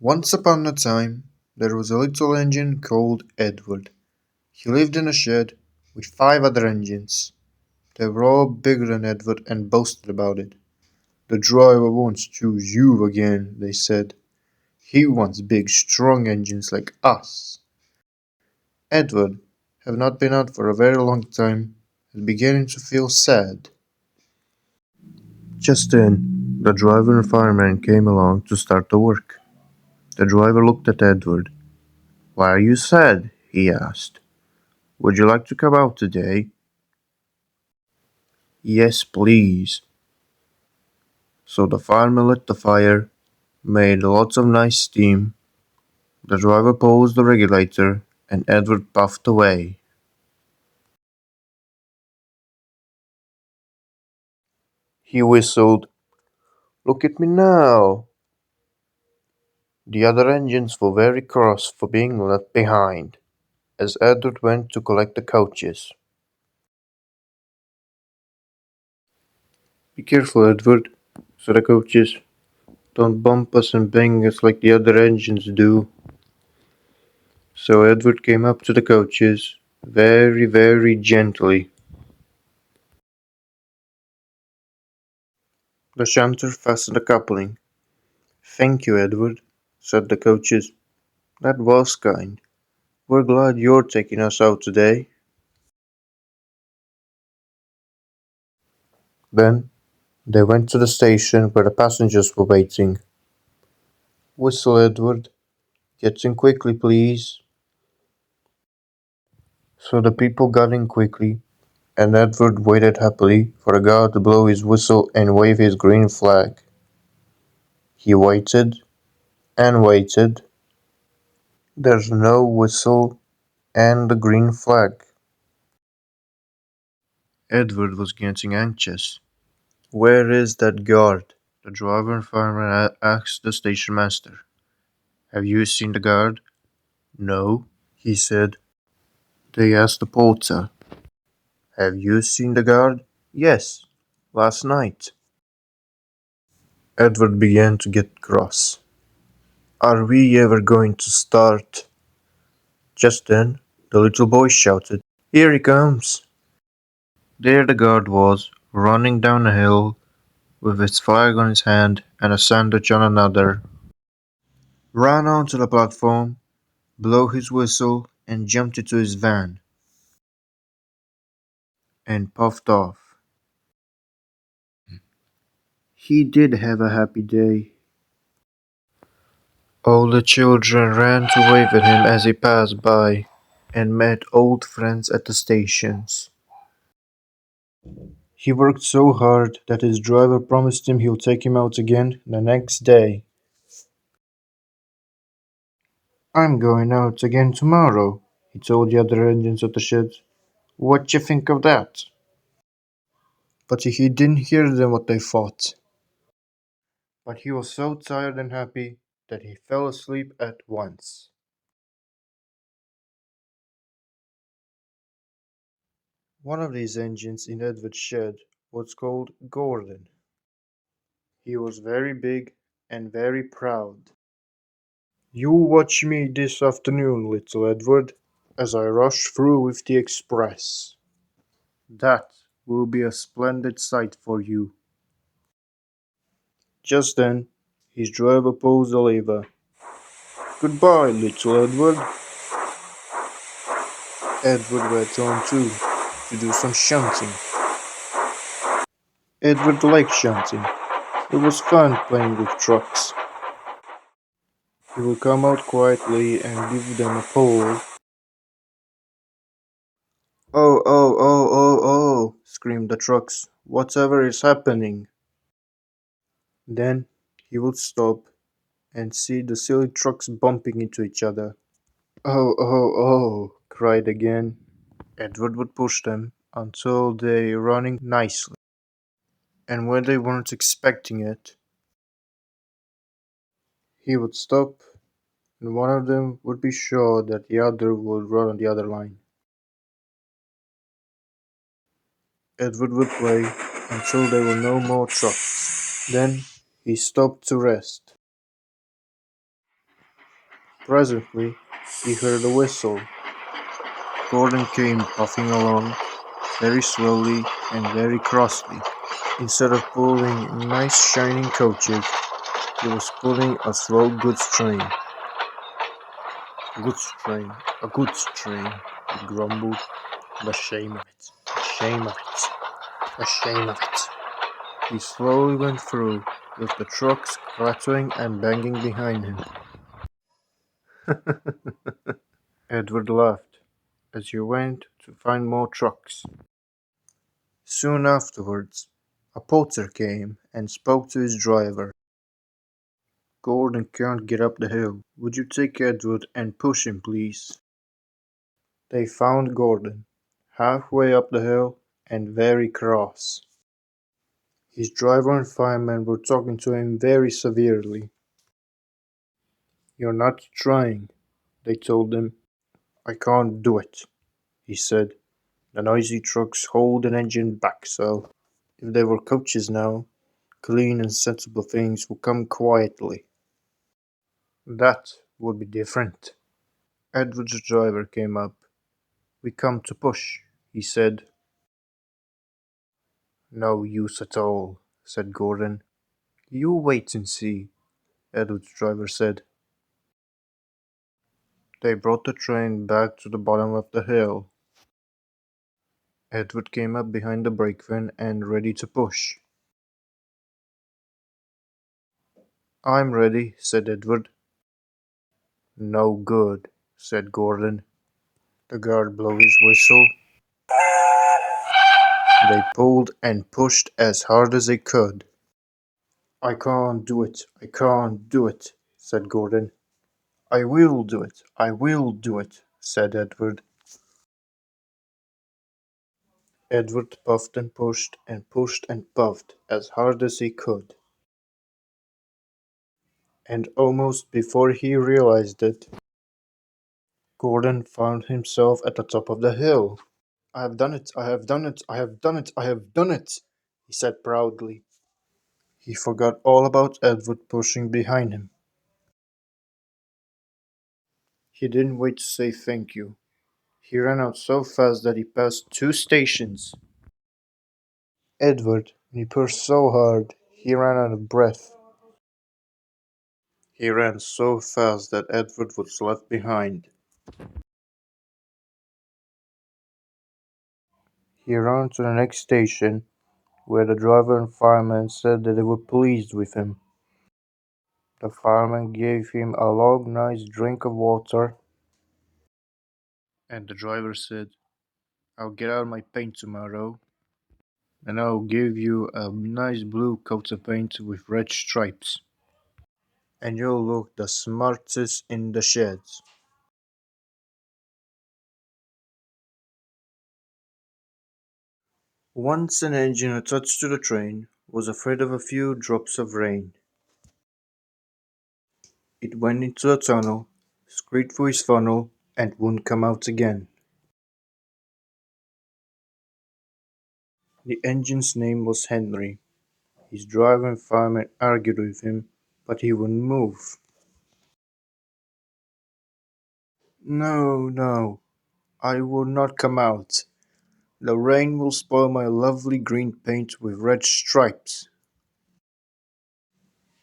Once upon a time, there was a little engine called Edward. He lived in a shed with 5 other engines. They were all bigger than Edward and boasted about it. The driver wants to choose you again, they said. He wants big, strong engines like us. Edward, having not been out for a very long time, was beginning to feel sad. Just then, the driver and fireman came along to start the work. The driver looked at Edward. "Why are you sad?" he asked. "Would you like to come out today?" "Yes, please." So the fireman lit the fire, made lots of nice steam. The driver paused the regulator, and Edward puffed away. He whistled. "Look at me now." The other engines were very cross for being left behind, as Edward went to collect the coaches. "Be careful, Edward," said the coaches. "Don't bump us and bang us like the other engines do." So Edward came up to the coaches, very, very gently. The shunter fastened the coupling. "Thank you, Edward," said the coaches. "That was kind. We're glad you're taking us out today." Then they went to the station where the passengers were waiting. "Whistle, Edward. Get in quickly, please." So the people got in quickly, and Edward waited happily for the guard to blow his whistle and wave his green flag. He waited and waited. There's no whistle and the green flag. Edward was getting anxious. "Where is that guard?" the driver and fireman asked the station master. "Have you seen the guard?" "No," he said. They asked the porter. "Have you seen the guard?" "Yes, last night." Edward began to get cross. "Are we ever going to start?" Just then, the little boy shouted, "Here he comes!" There the guard was, running down a hill, with his flag on his hand and a sandwich on another. Ran onto the platform, blew his whistle, and jumped into his van, and puffed off. He did have a happy day. All the children ran to wave at him as he passed by, and met old friends at the stations. He worked so hard that his driver promised him he'll take him out again the next day. "I'm going out again tomorrow," he told the other engines at the shed. "What you think of that?" But he didn't hear them what they thought. But he was so tired and happy that he fell asleep at once. One of these engines in Edward's shed was called Gordon. He was very big and very proud. "You watch me this afternoon, little Edward, as I rush through with the express. That will be a splendid sight for you." Just then, his driver pulls the lever. "Goodbye, little Edward." Edward went on too, to do some shunting. Edward liked shunting. It was fun playing with trucks. He would come out quietly and give them a pull. "Oh, oh, oh, oh, oh," screamed the trucks. "Whatever is happening?" Then he would stop and see the silly trucks bumping into each other. "Oh, oh, oh," cried again. Edward would push them until they running nicely, and when they weren't expecting it, he would stop, and one of them would be sure that the other would run on the other line. Edward would play until there were no more trucks. Then he stopped to rest. Presently, he heard a whistle. Gordon came puffing along, very slowly and very crossly. Instead of pulling nice shining coaches, he was pulling a slow goods train. Goods train, a goods train, he grumbled. The shame of it, the shame of it, the shame of it. He slowly went through, with the trucks clattering and banging behind him. Edward laughed as he went to find more trucks. Soon afterwards, a porter came and spoke to his driver. Gordon can't get up the hill. Would you take Edward and push him, please? They found Gordon, halfway up the hill and very cross. His driver and fireman were talking to him very severely. You're not trying, they told him. I can't do it, he said. The noisy trucks hold an engine back so. If they were coaches now, clean and sensible things would come quietly. That would be different. Edward's driver came up. We come to push, he said. No use at all, said Gordon. You wait and see, Edward's driver said. They brought the train back to the bottom of the hill. Edward came up behind the brake van and ready to push. I'm ready, said Edward. No good, said Gordon. The guard blew his whistle. They pulled and pushed as hard as they could. I can't do it, I can't do it, said Gordon. I will do it, I will do it, said Edward. Edward puffed and pushed and puffed as hard as he could. And almost before he realized it, Gordon found himself at the top of the hill. I have done it, I have done it, I have done it, I have done it, he said proudly. He forgot all about Edward pushing behind him. He didn't wait to say thank you. He ran out so fast that he passed 2 stations. Edward, he pushed so hard, he ran out of breath. He ran so fast that Edward was left behind. He ran to the next station, where the driver and fireman said that they were pleased with him. The fireman gave him a long, nice drink of water, and the driver said, I'll get out my paint tomorrow, and I'll give you a nice blue coat of paint with red stripes, and you'll look the smartest in the sheds. Once an engine attached to the train was afraid of a few drops of rain. It went into a tunnel, screeched through his funnel, and wouldn't come out again. The engine's name was Henry. His driver and fireman argued with him, but he wouldn't move. No, no, I will not come out. The rain will spoil my lovely green paint with red stripes.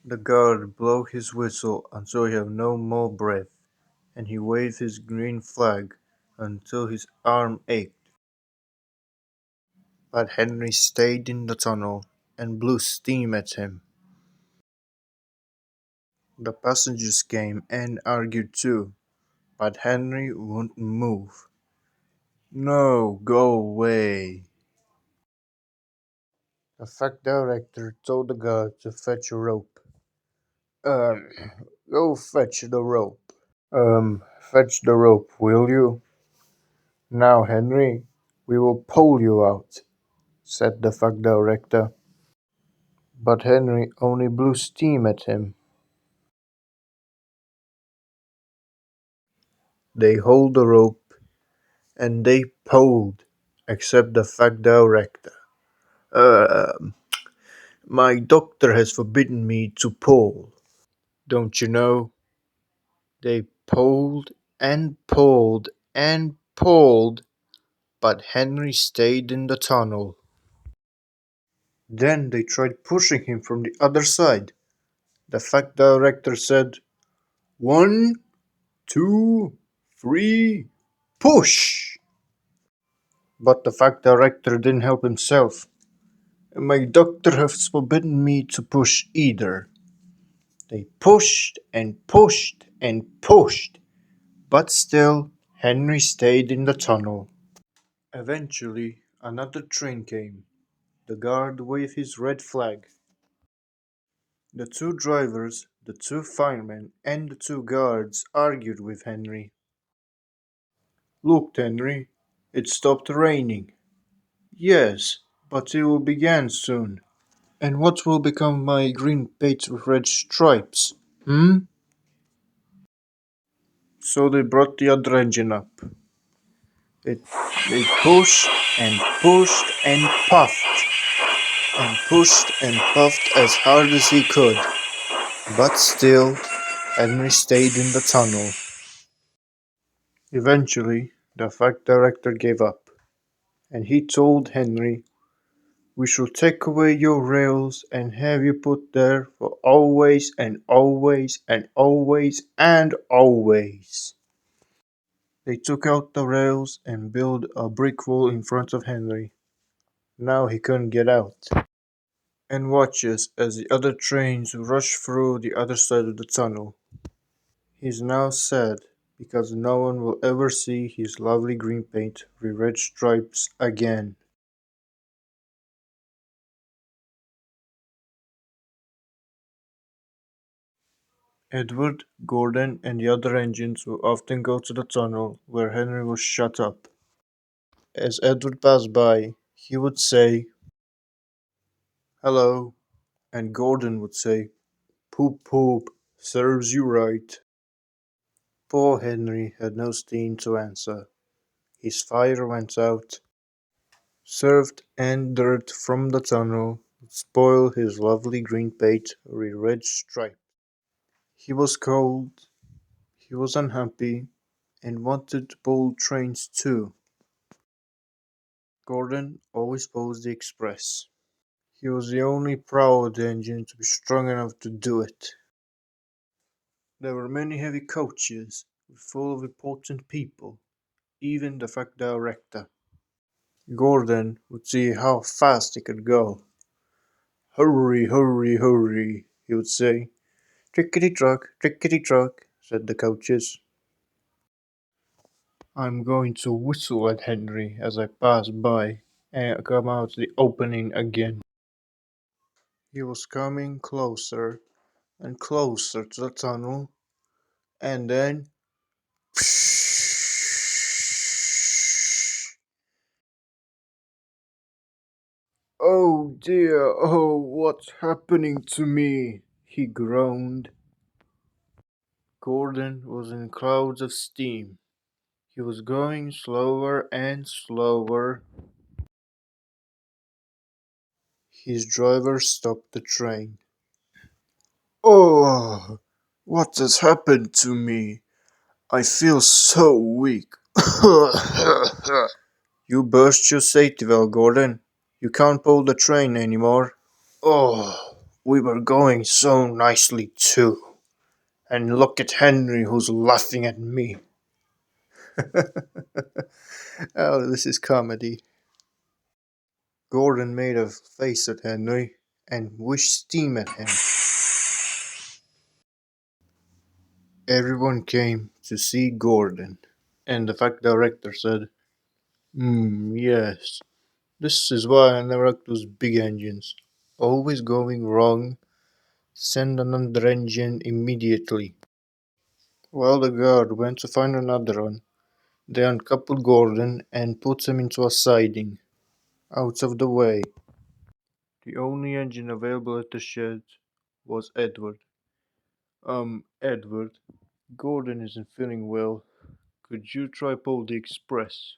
The guard blew his whistle until he had no more breath, and he waved his green flag until his arm ached. But Henry stayed in the tunnel and blew steam at him. The passengers came and argued too, but Henry wouldn't move. No, go away. The fact director told the guard to fetch a rope. Um, Go fetch the rope. Fetch the rope, will you? Now, Henry, we will pull you out, said the fact director. But Henry only blew steam at him. They hauled the rope and they pulled, except the fact director. My doctor has forbidden me to pull. Don't you know? They pulled and pulled and pulled, but Henry stayed in the tunnel. Then they tried pushing him from the other side. The fact director said, "1, 2, 3, push!" But the fact director didn't help himself. "My doctor has forbidden me to push either." They pushed and pushed and pushed, but still Henry stayed in the tunnel. Eventually, another train came. The guard waved his red flag. The two drivers, the two firemen, and the two guards argued with Henry. "Look, Henry, it stopped raining." "Yes, but it will begin soon." "And what will become of my green paint with red stripes? Hmm?" So they brought the other engine up. It, they pushed and pushed and puffed as hard as he could. But still, Henry stayed in the tunnel. Eventually, the fact director gave up, and he told Henry, "We shall take away your rails and have you put there for always and always and always and always." They took out the rails and built a brick wall in front of Henry. Now he couldn't get out, and watches as the other trains rush through the other side of the tunnel. He's now sad because no one will ever see his lovely green paint with red stripes again. Edward, Gordon, and the other engines will often go to the tunnel where Henry was shut up. As Edward passed by, he would say, "Hello," and Gordon would say, "Poop poop, serves you right." Poor Henry had no steam to answer. His fire went out. Surf and dirt from the tunnel would spoil his lovely green paint with red stripes. He was cold, he was unhappy, and wanted to pull trains too. Gordon always pulled the express. He was the only proud engine to be strong enough to do it. There were many heavy coaches full of important people, even the fact director. Gordon would see how fast he could go. "Hurry, hurry, hurry," he would say. Trickety truck," said the coaches. "I'm going to whistle at Henry as I pass by and come out the opening again." He was coming closer and closer to the tunnel, and then "Oh dear, oh, what's happening to me?" he groaned. Gordon was in clouds of steam. He was going slower and slower. His driver stopped the train. "Oh, what has happened to me? I feel so weak." "You burst your safety valve, Gordon. You can't pull the train anymore." "Oh, we were going so nicely too. And look at Henry who's laughing at me." Oh, this is comedy. Gordon made a face at Henry and wished steam at him. Everyone came to see Gordon, and the fact director said, Yes, this is why I never like those big engines. Always going wrong. Send another engine immediately." Well, the guard went to find another one. They uncoupled Gordon and put him into a siding, out of the way. The only engine available at the shed was Edward. Edward, Gordon isn't feeling well. Could you try pull the express?"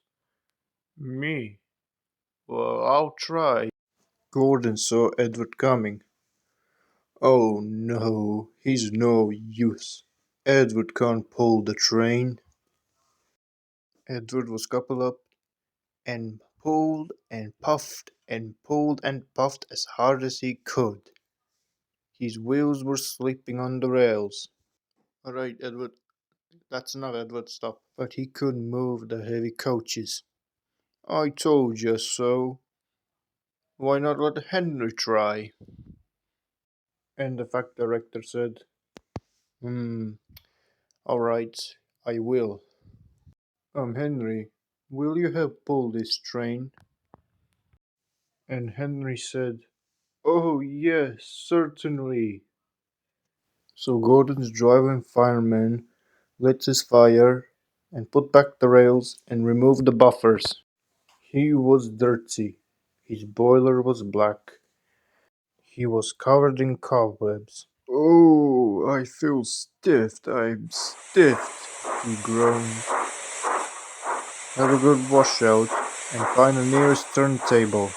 "Me? Well, I'll try." Gordon saw Edward coming. "Oh no, he's no use. Edward can't pull the train. Edward was coupled up and pulled and puffed as hard as he could. His wheels were slipping on the rails. Alright, Edward, that's enough, Edward, stop. But he couldn't move the heavy coaches. I told you so. Why not let Henry try? And the fact director said, Hmm, alright, I will. Henry, will you help pull this train? And Henry said, Oh, yes, certainly. So Gordon's driving fireman lit his fire and put back the rails and removed the buffers. He was dirty. His boiler was black. He was covered in cobwebs. Oh, I feel stiff. I'm stiff, he groaned. Had a good washout and find the nearest turntable.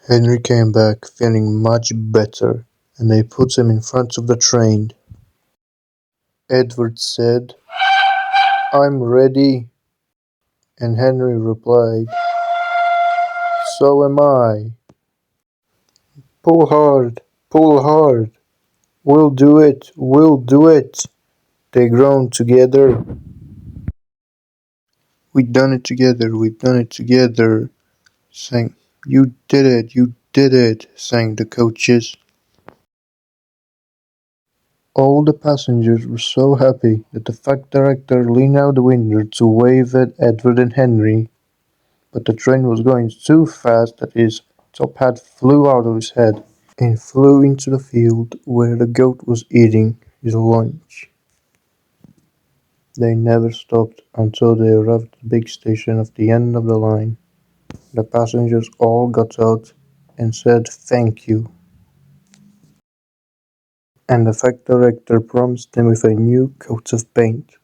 Henry came back feeling much better, and they put him in front of the train. Edward said, I'm ready. And Henry replied, So am I. Pull hard, pull hard. We'll do it. They groaned together. We've done it together, sang. You did it, sang the coaches. All the passengers were so happy that the fact director leaned out the window to wave at Edward and Henry, but the train was going so fast that his top hat flew out of his head and flew into the field where the goat was eating his lunch. They never stopped until they arrived at the big station at the end of the line. The passengers all got out and said thank you, and the factory director promised them with a new coat of paint.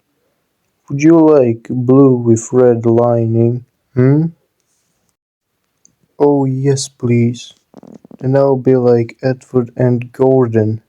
Would you like blue with red lining? Hmm? Oh yes, please. Then I'll be like Edward and Gordon.